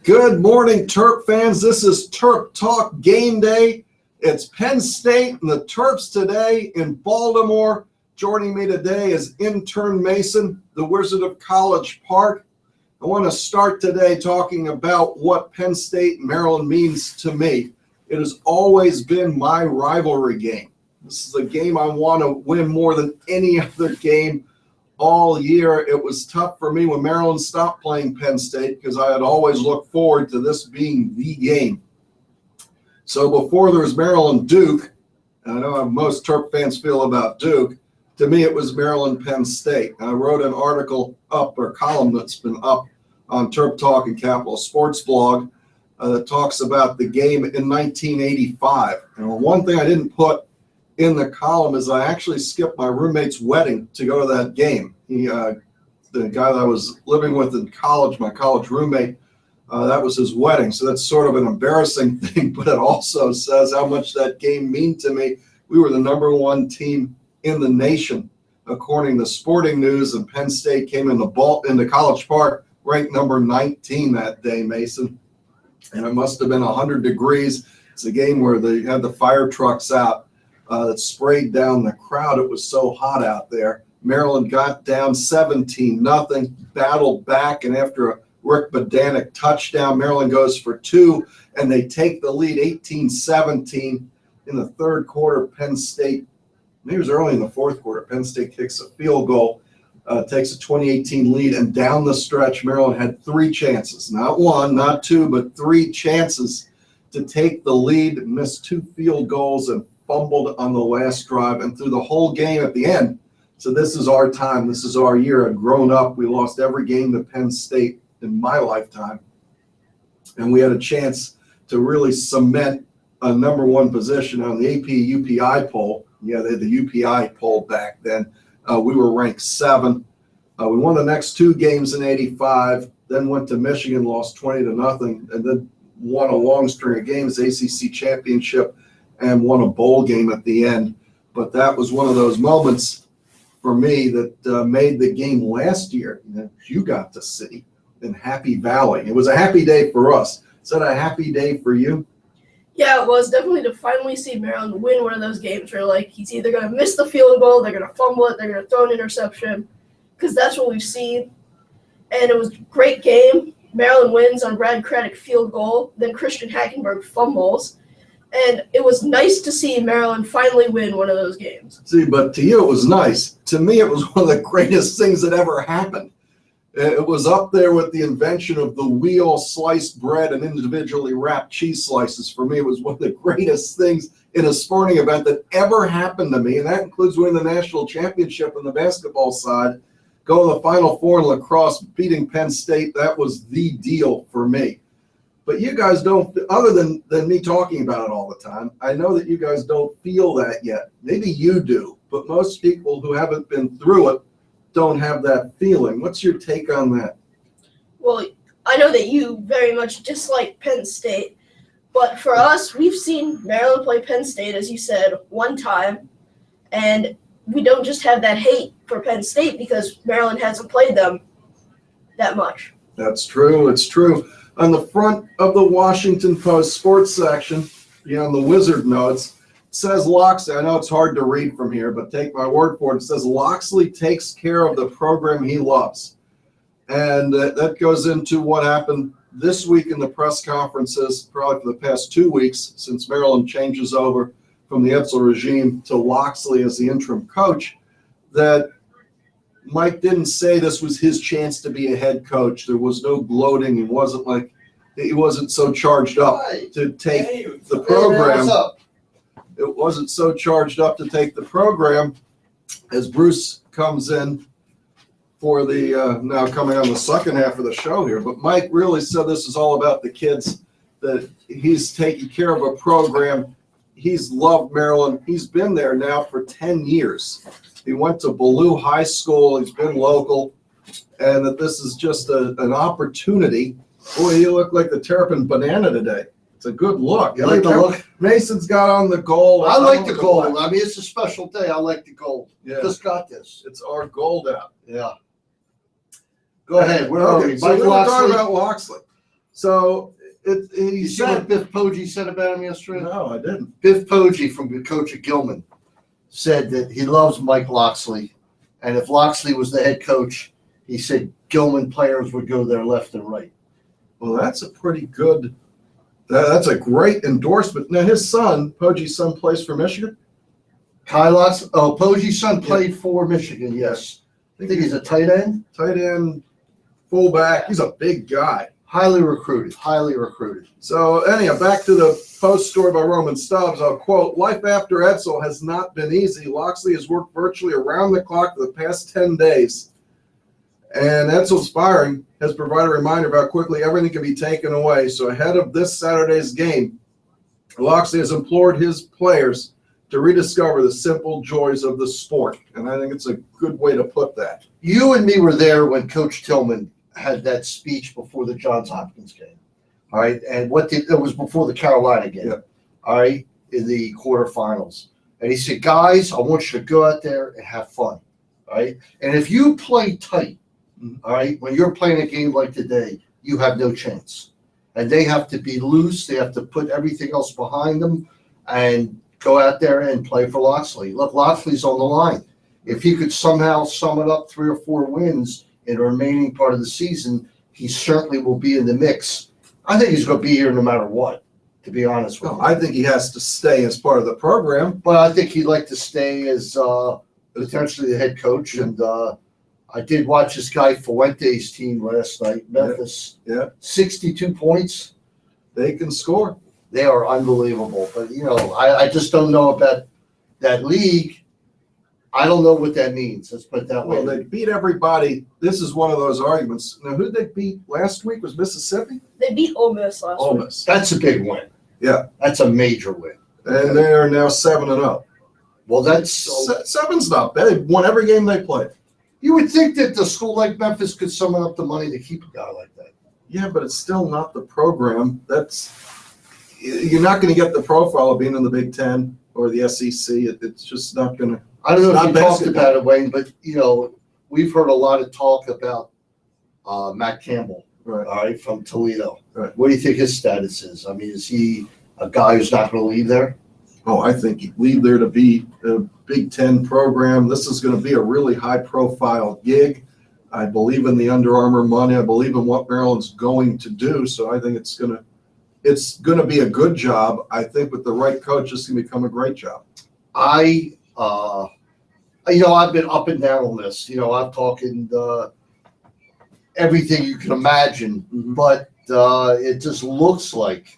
Good morning, Terp fans. This is TerpTalk Game Day. It's Penn State and the Terps today in Baltimore. Joining me today is Intern Mason, the Wizard of College Park. I want to start today talking about what Penn State and Maryland means to me. It has always been my rivalry game. This is a game I want to win more than any other game all year. It was tough for me when Maryland stopped playing Penn State because I had always looked forward to this being the game. So before there was Maryland-Duke, and I know how most Terp fans feel about Duke, to me it was Maryland-Penn State. I wrote an article up, or column that's been up on TerpTalk and Capital Sports Blog that talks about the game in 1985. And one thing I didn't put in the column is I actually skipped my roommate's wedding to go to that game. He, the guy that I was living with in college, my college roommate, that was his wedding. So that's sort of an embarrassing thing, but it also says how much that game meant to me. We were the #1 team in the nation, according to Sporting News, and Penn State came into College Park ranked number 19 that day, Mason. And it must have been 100 degrees. It's a game where they had the fire trucks out that sprayed down the crowd. It was so hot out there. Maryland got down 17-0, battled back, and after a Rick Bodanik touchdown, Maryland goes for 2, and they take the lead 18-17 in the third quarter. Penn State, maybe it was early in the fourth quarter, Penn State kicks a field goal, takes a 20-18 lead, and down the stretch, Maryland had 3 chances, not 1, not 2, but 3 chances to take the lead, missed 2 field goals, and fumbled on the last drive, and through the whole game at the end. So this is our time. This is our year. I've grown up. We lost every game to Penn State in my lifetime, and we had a chance to really cement a #1 position on the AP UPI poll. Yeah, they had the UPI poll back then. We were ranked 7. We won the next 2 games in '85, then went to Michigan, lost 20-0, and then won a long string of games, ACC championship, and won a bowl game at the end. But that was one of those moments for me that made the game last year that you got to see in Happy Valley. It was a happy day for us. Is that a happy day for you? Yeah, it was definitely to finally see Maryland win one of those games where, like, he's either going to miss the field goal, they're going to fumble it, they're going to throw an interception, because that's what we've seen. And it was a great game. Maryland wins on Brad Craddock field goal, then Christian Hackenberg fumbles. And it was nice to see Maryland finally win one of those games. See, but to you it was nice. To me, it was one of the greatest things that ever happened. It was up there with the invention of the wheel sliced bread and individually wrapped cheese slices. For me, it was one of the greatest things in a sporting event that ever happened to me, and that includes winning the national championship on the basketball side, going to the Final Four in lacrosse, beating Penn State. That was the deal for me. But you guys don't, other than me talking about it all the time, I know that you guys don't feel that yet. Maybe you do, but most people who haven't been through it don't have that feeling. What's your take on that? Well, I know that you very much dislike Penn State, but for us, we've seen Maryland play Penn State, as you said, one time, and we don't just have that hate for Penn State because Maryland hasn't played them that much. That's true. It's true. On the front of the Washington Post sports section, on the Wizard notes, it says Loxley. I know it's hard to read from here, but take my word for it. It says Loxley takes care of the program he loves. And that goes into what happened this week in the press conferences, probably for the past 2 weeks, since Maryland changes over from the Edsel regime to Loxley as the interim coach, that Mike didn't say this was his chance to be a head coach. There was no gloating. He wasn't so charged up to take the program. It wasn't so charged up to take the program as Bruce comes in for the now coming on the second half of the show here. But Mike really said this is all about the kids, that he's taking care of a program. He's loved Maryland. He's been there now for 10 years. He went to Ballou High School. He's been local, and that this is just an opportunity. Boy, you look like the Terrapin Banana today. It's a good look. You like the look? Mason's got on the gold. I like the gold. I mean, it's a special day. I like the gold. Yeah. Just got this. It's our gold out. Yeah. Go ahead. Where are we? So we were talking about Loxley. So he You see what said, Biff Poggi said about him yesterday? no, I didn't. Biff Poggi, from the coach at Gilman, said that he loves Mike Loxley, and if Loxley was the head coach, he said Gilman players would go there left and right. Well, that's a pretty good. That's a great endorsement. Now his son, Poggi's son, plays for Michigan. Poggi's son played for Michigan. Yes, I think he's a tight end. Tight end, fullback. He's a big guy. Highly recruited. Highly recruited. So anyhow, back to the Post story by Roman Stubbs. I'll quote, "Life after Edsel has not been easy. Loxley has worked virtually around the clock for the past 10 days. And Edsel's firing has provided a reminder of how quickly everything can be taken away. So ahead of this Saturday's game, Loxley has implored his players to rediscover the simple joys of the sport." And I think it's a good way to put that. You and me were there when Coach Tillman had that speech before the Johns Hopkins game. All right. And it was before the Carolina game. Yeah. All right. In the quarterfinals. And he said, guys, I want you to go out there and have fun. All right. And if you play tight, all right, when you're playing a game like today, you have no chance. And they have to be loose. They have to put everything else behind them and go out there and play for Loxley. Look, Loxley's on the line. If he could somehow sum it up 3 or 4 wins in the remaining part of the season, he certainly will be in the mix. I think he's going to be here no matter what, to be honest with you. I think he has to stay as part of the program. But I think he'd like to stay as potentially the head coach. And I did watch this guy Fuente's team last night, Memphis. Yeah. 62 points. They can score. They are unbelievable. But, I just don't know about that league. I don't know what that means. Let's put it that way. Well, they beat everybody. This is one of those arguments. Now, who did they beat last week? Was Mississippi? They beat Ole Miss last Ole week. Miss. That's a big win. Yeah. That's a major win. And they are now 7-0. Well, that's Seven's not bad. They won every game they played. You would think that the school like Memphis could summon up the money to keep a guy like that. Yeah, but it's still not the program. You're not going to get the profile of being in the Big Ten or the SEC. It's just not going to. I don't know if you talked basketball. about it, Wayne, but we've heard a lot of talk about Matt Campbell, Right. all right, from Toledo. Right. What do you think his status is? I mean, is he a guy who's not going to leave there? Oh, I think he'd leave there to be a Big Ten program. This is going to be a really high-profile gig. I believe in the Under Armour money. I believe in what Maryland's going to do. So I think it's going to be a good job. I think with the right coach, it's going to become a great job. I've been up and down on this. I've talked everything you can imagine, but it just looks like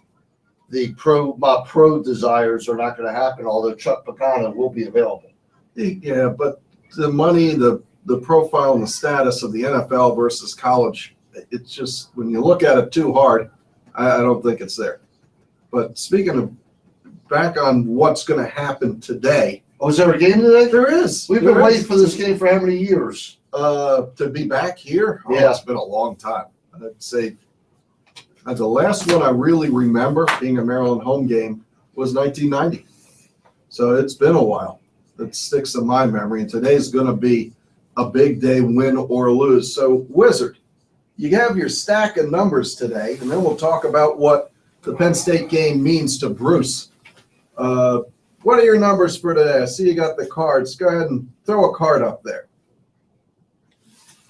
my pro desires are not going to happen, although Chuck Pagano will be available. Yeah, but the money, the profile and the status of the NFL versus college, it's just, when you look at it too hard, I don't think it's there. But speaking of, back on what's going to happen today. Oh, is there a game today? There is. We've been waiting for this game for how many years? To be back here? Oh, Yeah. It's been a long time. I'd say the last one I really remember being a Maryland home game was 1990. So it's been a while. It sticks in my memory. And today's going to be a big day, win or lose. So, Wizard, you have your stack of numbers today, and then we'll talk about what the Penn State game means to Bruce. What are your numbers for today? I see you got the cards. Go ahead and throw a card up there.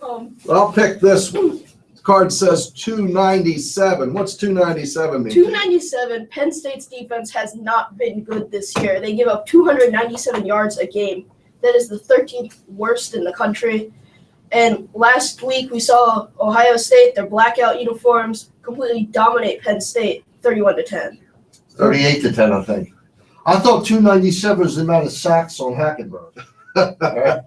I'll pick this one. The card says 297. What's 297 mean? 297. Penn State's defense has not been good this year. They give up 297 yards a game. That is the 13th worst in the country. And last week we saw Ohio State, their blackout uniforms, completely dominate Penn State, 31-10. 38-10, I think. I thought 297 was the amount of sacks on Hackenberg. All right.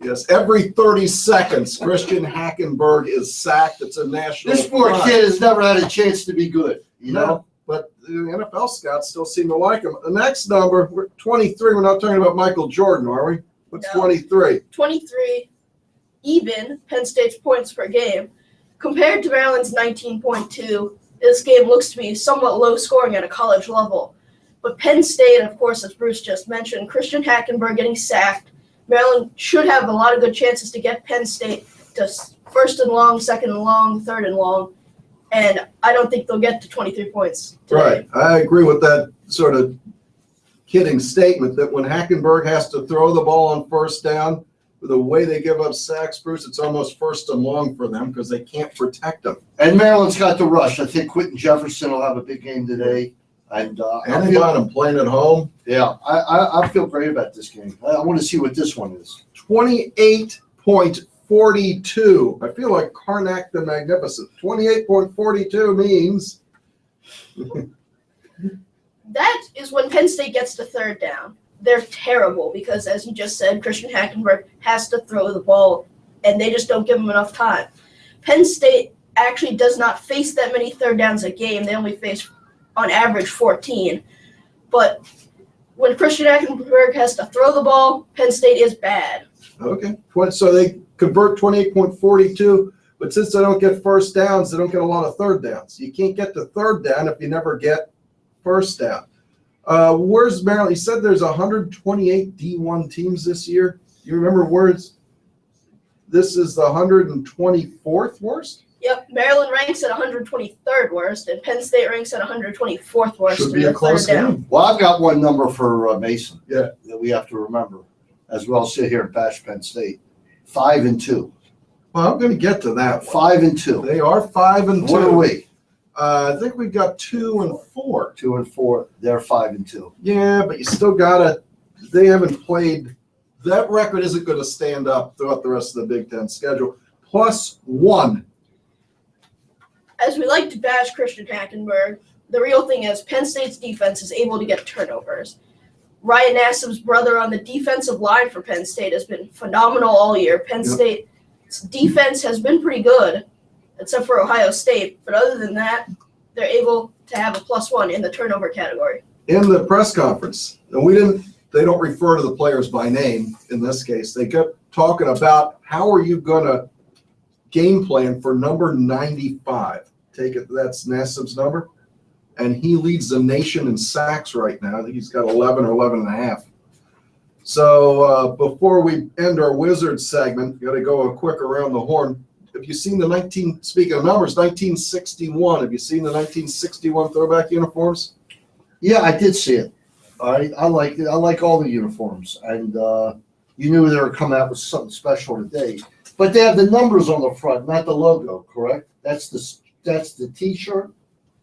Yes, every 30 seconds, Christian Hackenberg is sacked. It's a national. This poor pride. kid has never had a chance to be good, No, but the NFL scouts still seem to like him. The next number, we're 23. We're not talking about Michael Jordan, are we? What's No. 23? 23, even Penn State's points per game. Compared to Maryland's 19.2, this game looks to be somewhat low scoring at a college level. But Penn State, of course, as Bruce just mentioned, Christian Hackenberg getting sacked. Maryland should have a lot of good chances to get Penn State to first and long, second and long, third and long. and I don't think they'll get to 23 points today. Right. I agree with that sort of kidding statement that when Hackenberg has to throw the ball on first down, the way they give up sacks, Bruce, it's almost first and long for them because they can't protect them. And Maryland's got the rush. I think Quentin Jefferson will have a big game today. And they got them playing at home. Yeah, I feel great about this game. I want to see what this one is. 28.42. I feel like Karnak the Magnificent. 28.42 means. That is when Penn State gets to third down. They're terrible because, as you just said, Christian Hackenberg has to throw the ball, and they just don't give him enough time. Penn State actually does not face that many third downs a game. They only face, on average, 14. But when Christian Hackenberg has to throw the ball, Penn State is bad. Okay. So they convert 28.42, but since they don't get first downs, they don't get a lot of third downs. You can't get to third down if you never get first down. Where's Maryland? You said there's 128 D1 teams this year. You remember where's this is the 124th worst? Yep, Maryland ranks at 123rd worst, and Penn State ranks at 124th worst. Should be a close game. Well, I've got one number for Mason. Yeah. That we have to remember as well. Sit here and bash Penn State. 5-2. Well, I'm going to get to that. 5-2. They are 5-2. What are we? I think we've got 2-4. 2-4. They're 5-2. Yeah, but you still gotta. They haven't played. That record isn't going to stand up throughout the rest of the Big Ten schedule. +1. As we like to bash Christian Hackenberg, the real thing is Penn State's defense is able to get turnovers. Ryan Nassib's brother on the defensive line for Penn State has been phenomenal all year. Penn State's defense has been pretty good, except for Ohio State. But other than that, they're able to have a +1 in the turnover category. In the press conference, and they don't refer to the players by name in this case. They kept talking about how are you going to game plan for number 95. Take it, that's Nassib's number. And he leads the nation in sacks right now. I think he's got 11 or 11 and a half. So before we end our Wizards segment, got to go a quick around the horn. Have you seen speaking of numbers, 1961, have you seen the 1961 throwback uniforms? Yeah, I did see it. All right, I like it. I like all the uniforms. And you knew they were coming out with something special today. But they have the numbers on the front, not the logo, correct? That's the T-shirt?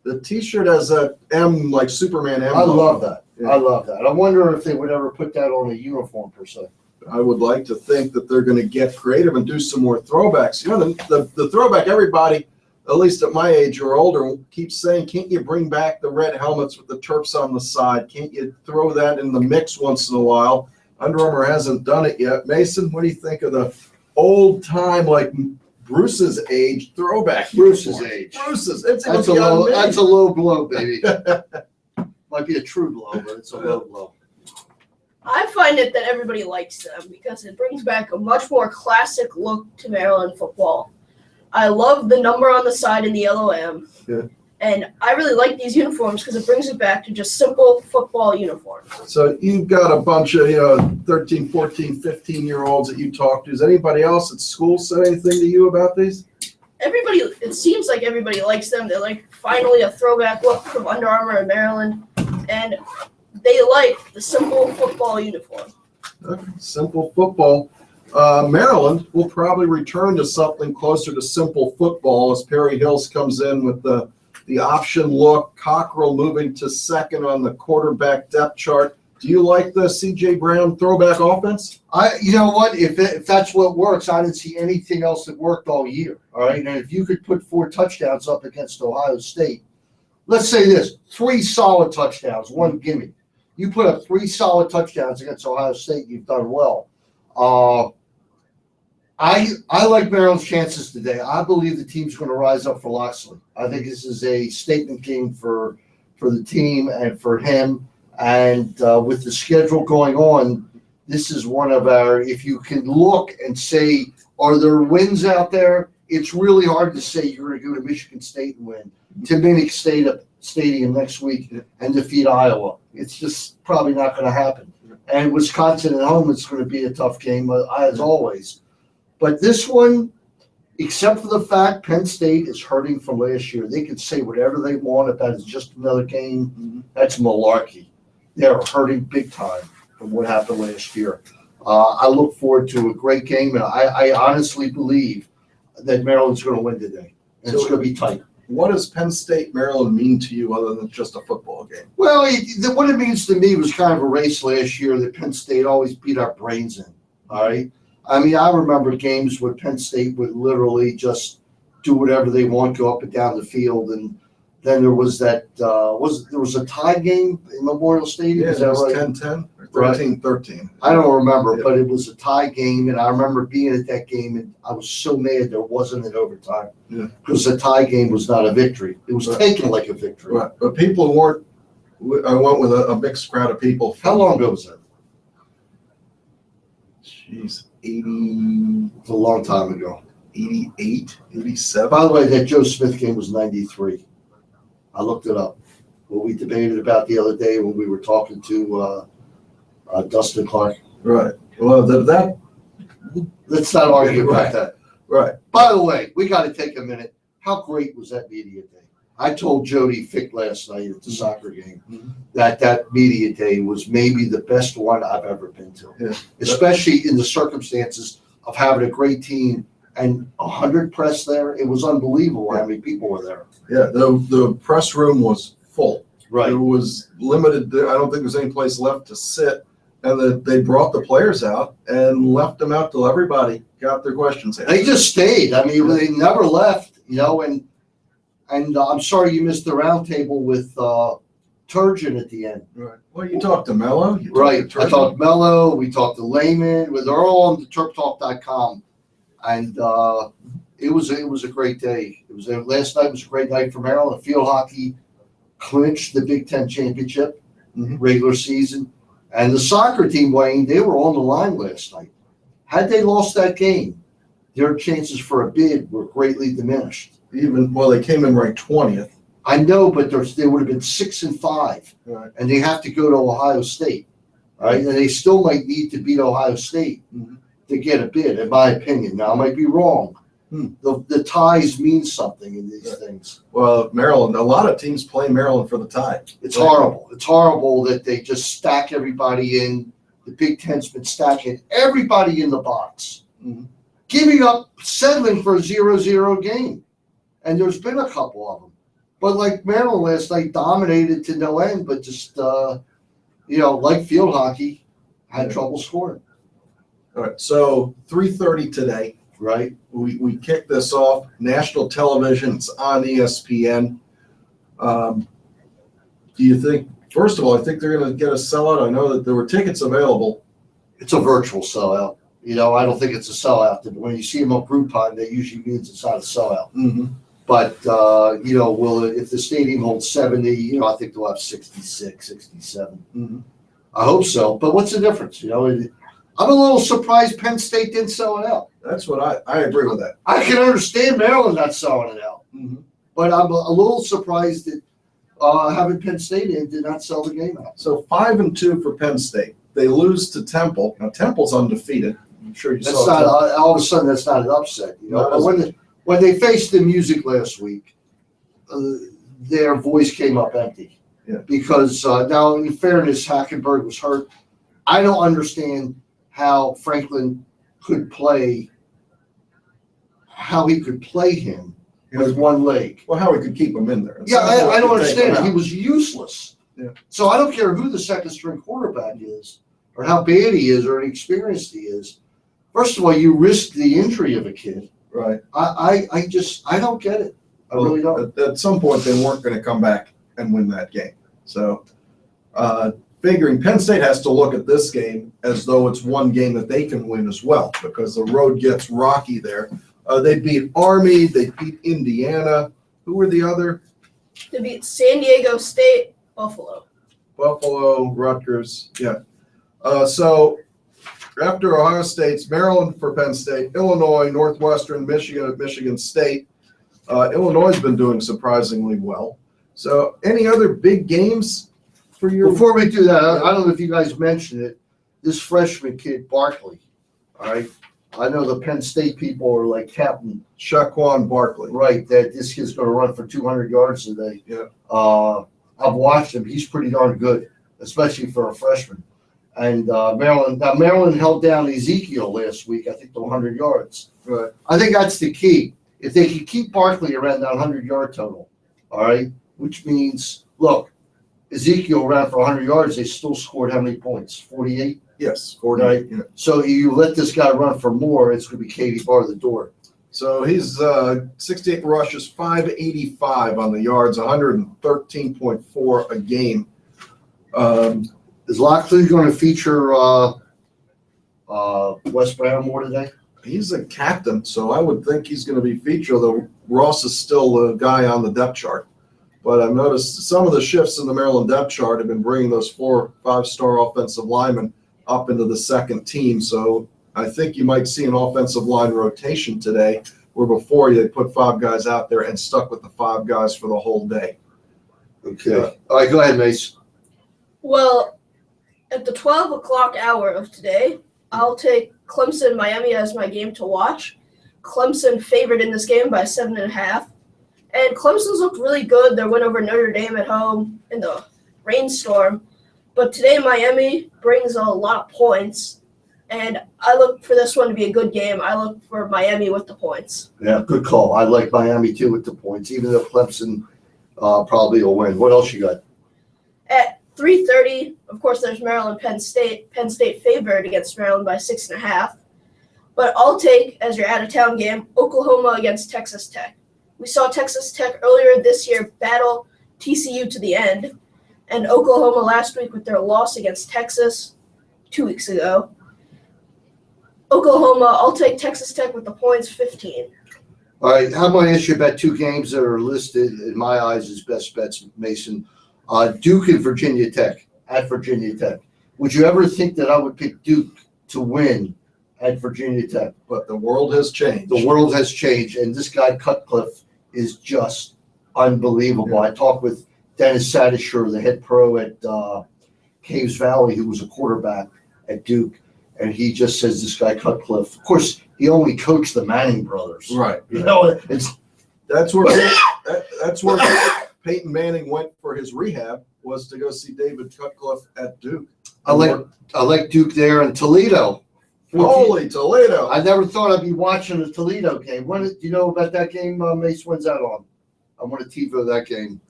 The T-shirt has a M, like Superman M. I love that. Yeah. I love that. I wonder if they would ever put that on a uniform per se. I would like to think that they're going to get creative and do some more throwbacks. You know, the throwback, everybody, at least at my age or older, keeps saying, can't you bring back the red helmets with the Terps on the side? Can't you throw that in the mix once in a while? Under Armour hasn't done it yet. Mason, what do you think of the old time, like Bruce's age throwback? Bruce's age. Bruce's. That's a low blow, baby. Might be a true blow, but it's a low blow. I find it that everybody likes them because it brings back a much more classic look to Maryland football. I love the number on the side in the yellow M. Yeah. And I really like these uniforms because it brings it back to just simple football uniforms. So you've got a bunch of 13, 14, 15-year-olds that you talk to. Does anybody else at school say anything to you about these? It seems like everybody likes them. They're like finally a throwback look from Under Armour in Maryland. And they like the simple football uniform. Okay. Simple football. Maryland will probably return to something closer to simple football as Perry Hills comes in with the option look. Cockrell moving to second on the quarterback depth chart. Do you like the C.J. Brown throwback offense? You know what? If that's what works, I didn't see anything else that worked all year. All right, and if you could put 4 touchdowns up against Ohio State, let's say this: 3 solid touchdowns, 1 gimme. You put up 3 solid touchdowns against Ohio State, you've done well. I like Maryland's chances today. I believe the team's going to rise up for Loxley. I think this is a statement game for the team and for him. And with the schedule going on, this is one of our, if you can look and say, are there wins out there? It's really hard to say you're going to go to Michigan State and win, to Minnick Stadium next week and defeat Iowa. It's just probably not going to happen. And Wisconsin at home, it's going to be a tough game, as always. But this one, except for the fact Penn State is hurting from last year. They can say whatever they want about it's just another game. That's malarkey. They're hurting big time from what happened last year. I look forward to a great game, and I honestly believe that Maryland's going to win today, and it's going to be tight. What does Penn State, Maryland mean to you other than just a football game? Well, what it means to me was kind of a race last year that Penn State always beat our brains in, all right? I mean, I remember games where Penn State would literally just do whatever they want, go up and down the field, and then there was that there was a tie game in Memorial Stadium. Yeah, Is that it was right? 10-10 or 13-13. I don't remember, Yeah. but it was a tie game, and I remember being at that game, and I was so mad there wasn't an overtime. Yeah. Because the tie game was not a victory. It was taken like a victory. Right. But people who weren't, I went with a mixed crowd of people. How long ago was that? Jeez, 80, It's a long time ago. 88, 87. By the way, that Joe Smith game was 93. I looked it up. What we debated about the other day when we were talking to Dustin Clark. Right. Well, that Let's not argue about Right. that. right. By the way, we got to take a minute. How great was that media day? I told Jody Fick last night at the soccer game that media day was maybe the best one I've ever been to. Yeah. Especially in the circumstances of having a great team and 100 press there. It was unbelievable how many people were there. Yeah, the press room was full. Right. There was limited. I don't think there's any place left to sit, and they brought the players out and left them out till everybody got their questions answered. They just stayed. I mean, they never left, you know, and I'm sorry you missed the roundtable with Turgeon at the end. Right. Well, you talked to Mello. You talked Right. to I Turgeon. talked Mello. We talked to Lehman. They're all on the TerpTalk.com. And it was a great day. Last night was a great night for Maryland. Field hockey clinched the Big Ten championship regular season. And the soccer team, Wayne, they were on the line last night. Had they lost that game, their chances for a bid were greatly diminished. They came in ranked 20th. I know, but they would have been 6-5, Right. and they have to go to Ohio State, all right? And they still might need to beat Ohio State to get a bid, in my opinion. Now, I might be wrong. The ties mean something in these things. Well, Maryland, a lot of teams play Maryland for the tie. It's horrible. It's horrible that they just stack everybody in. The Big Ten's been stacking everybody in the box, giving up, settling for a 0-0 game. And there's been a couple of them. But like Maryland last night, dominated to no end, but just, like field hockey, had trouble scoring. All right. So 3:30 today. Right. We kick this off. National television. It's on ESPN. Do you think? First of all, I think they're going to get a sellout. I know that there were tickets available. It's a virtual sellout. I don't think it's a sellout. When you see them on Groupon, that usually means it's not a sellout. But, if the stadium holds 70, I think they'll have 66, 67. I hope so. But what's the difference? I'm a little surprised Penn State didn't sell it out. That's what I agree with that. I can understand Maryland not selling it out. But I'm a little surprised that having Penn State in did not sell the game out. So 5-2 for Penn State. They lose to Temple. Now Temple's undefeated. I'm sure you That's saw not that. all of a sudden. That's not an upset. But when they faced the music last week, their voice came up empty. Yeah. Because now, in fairness, Hackenberg was hurt. I don't understand how Franklin could play. How he could play him with one leg. Well, how we could keep him in there. Yeah, I don't understand. Take him He out. was useless. Yeah. So I don't care who the second string quarterback is, or how bad he is, or inexperienced he is. First of all, you risk the injury of a kid. Right. I don't get it. I really don't. At some point, they weren't going to come back and win that game. So, figuring Penn State has to look at this game as though it's one game that they can win as well, because the road gets rocky there. They beat Army. They beat Indiana. Who were the other? They beat San Diego State, Buffalo, Rutgers. Yeah. So after Ohio State's Maryland for Penn State, Illinois, Northwestern, Michigan at Michigan State. Illinois has been doing surprisingly well. So any other big games for your? Before we do that, I don't know if you guys mentioned it. This freshman kid, Barkley, all right, I know the Penn State people are like Captain Shaquan Barkley. Right, that this kid's going to run for 200 yards today. Yeah. I've watched him. He's pretty darn good, especially for a freshman. And Maryland held down Ezekiel last week, I think, to 100 yards. Right. I think that's the key. If they can keep Barkley around that 100-yard total, all right, which means, look, Ezekiel ran for 100 yards. They still scored how many points? 48? Yes, 40. Right. Yeah. So you let this guy run for more, it's going to be Katie Bar the door. So he's 68 rushes, 585 on the yards, 113.4 a game. Is Lockley going to feature Wes Brown more today? He's a captain, so I would think he's going to be featured, although Ross is still the guy on the depth chart. But I've noticed some of the shifts in the Maryland depth chart have been bringing those 4 5-star offensive linemen up into the second team. So I think you might see an offensive line rotation today, where before they put 5 guys out there and stuck with the 5 guys for the whole day. Okay. All right, go ahead, Mace. Well, at the 12 o'clock hour of today, I'll take Clemson Miami as my game to watch. Clemson favored in this game by 7.5. And Clemson's looked really good. Their win over Notre Dame at home in the rainstorm. But today Miami brings a lot of points. And I look for this one to be a good game. I look for Miami with the points. Yeah, good call. I like Miami too with the points, even though Clemson probably will win. What else you got? At 3:30, of course, there's Maryland Penn State. Penn State favored against Maryland by 6.5. But I'll take, as your out-of-town game, Oklahoma against Texas Tech. We saw Texas Tech earlier this year battle TCU to the end, and Oklahoma last week with their loss against Texas 2 weeks ago. Oklahoma, I'll take Texas Tech with the points, 15. All right, how about I ask you about 2 games that are listed, in my eyes, as best bets, Mason? Duke and Virginia Tech, at Virginia Tech. Would you ever think that I would pick Duke to win at Virginia Tech? But the world has changed. The world has changed, and this guy Cutcliffe is just unbelievable. Yeah. I talked with Dennis Sadisher, the head pro at Caves Valley, who was a quarterback at Duke, and he just says this guy Cutcliffe. Of course, he only coached the Manning brothers. Right. You know, That's where Peyton Manning went for his rehab, was to go see David Cutcliffe at Duke. I like Duke there, and Toledo. Holy Toledo! I never thought I'd be watching a Toledo game. Do you know about that game, Mace? When's that on? I want to TiVo that game.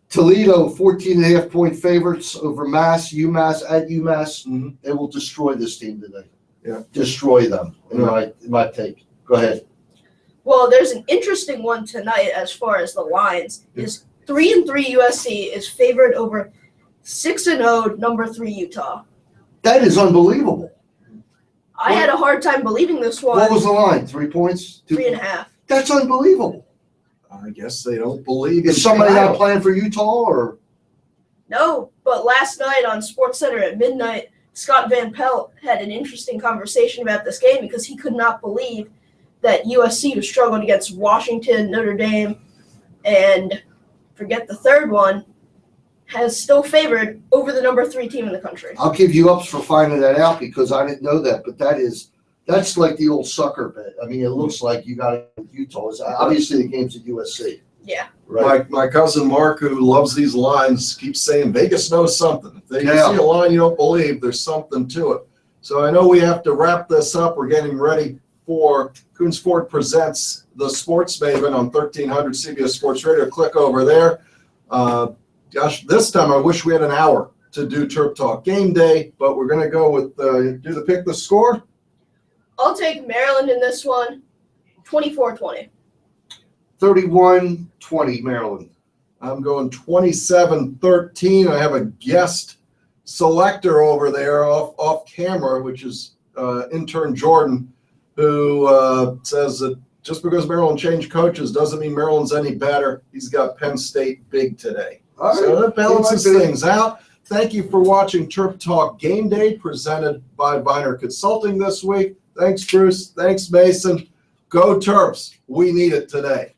Toledo, 14.5-point favorites over UMass at UMass. Mm-hmm. They will destroy this team today. Yeah. Destroy them, in my take. Go ahead. Well, there's an interesting one tonight as far as the lines. Is 3-3 USC is favored over 6-0 number 3 Utah. That is unbelievable. I had a hard time believing this one. What was the line? 3 points? 3.5. That's unbelievable. I guess they don't believe. Is somebody not playing for Utah, or? No, but last night on SportsCenter at midnight, Scott Van Pelt had an interesting conversation about this game because he could not believe that USC was struggling against Washington, Notre Dame, and forget the third one, has still favored over the number 3 team in the country. I'll give you ups for finding that out because I didn't know that, but that's like the old sucker bet. I mean, it looks like you got it with Utah. Obviously, the game's at USC. Yeah. Right. My cousin Mark, who loves these lines, keeps saying Vegas knows something. If they see a line you don't believe, there's something to it. So I know we have to wrap this up. We're getting ready for Coons Ford Presents the Sports Maven on 1300 CBS Sports Radio. Click over there. Gosh, this time I wish we had an hour to do Terp Talk Game Day, but we're going to go with do the pick the score. I'll take Maryland in this one, 24-20. 31-20 Maryland. I'm going 27-13. I have a guest selector over there off camera, which is intern Jordan, who says that just because Maryland changed coaches doesn't mean Maryland's any better. He's got Penn State big today. All right. So that balances things out. Thank you for watching Terp Talk Game Day, presented by Viener Consulting this week. Thanks, Bruce. Thanks, Mason. Go Terps. We need it today.